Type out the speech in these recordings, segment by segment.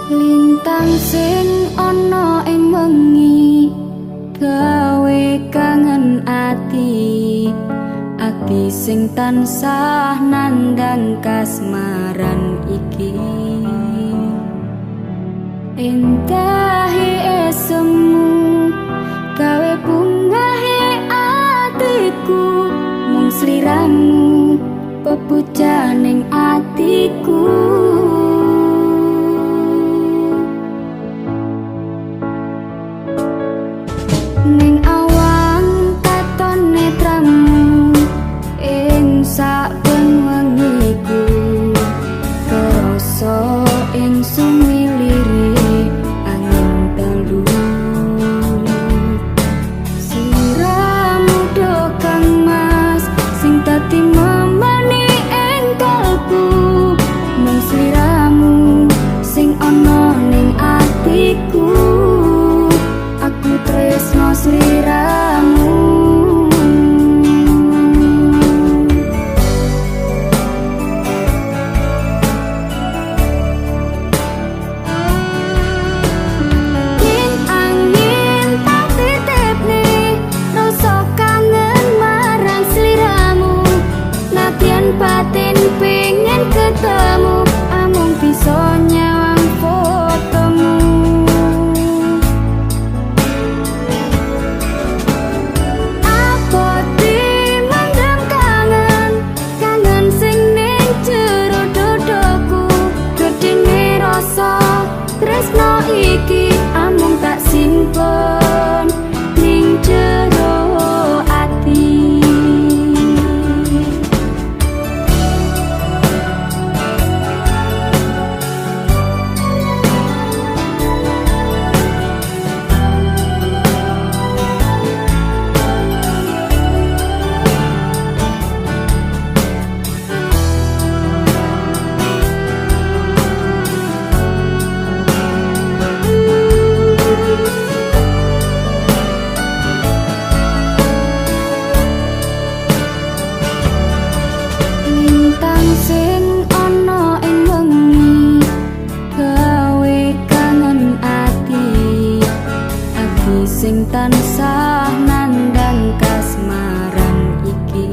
Lintang sing ana ing wengi gawe kangen ati sing tansah nandang kasmaran iki. Entahi esemu gawe bungahe atiku, mung sliramu pepujaning atiku. Ning awang katon netramu ing saben wengiku, krasa ing sumilire angin telu. Sliramu do kang mas sing dadi memani ing kalbu, mung sliramu sing ana ning atiku. Aku tresno sliramu. Ing angin tak titipne rasa kangen marang sliramu. Nadyan batin pengen ketemu, amung bisa nyawang fotomu. Tresno iki amung tak simpen ning jero ati. Lintang sing ana ing wengi gawe kangen ati sing tansah nandang kasmaran iki.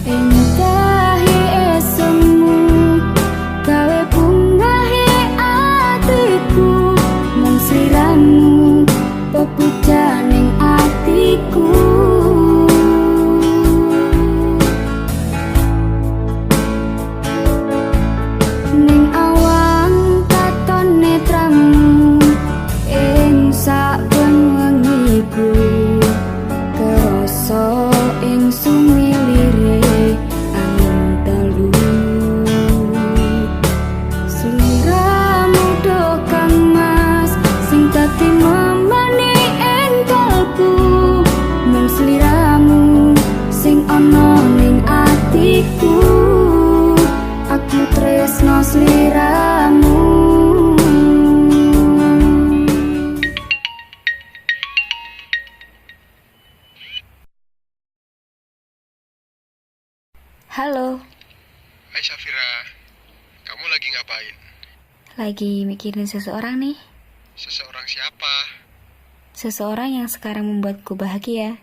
Entahi esemu gawe bungahe atiku, mung sliramu pepujaning atiku. Ning awang katon netramu ing saben wengiku, krasa ing sumilire angin telu. Sliramu do kang mas sing dadi memani ing kalbu, mung sliramu sing ana ning atiku. Aku tresno sliramu. Halo, Hai Safira, kamu lagi ngapain? lagi mikirin seseorang nih. Seseorang siapa? Seseorang yang sekarang membuatku bahagia.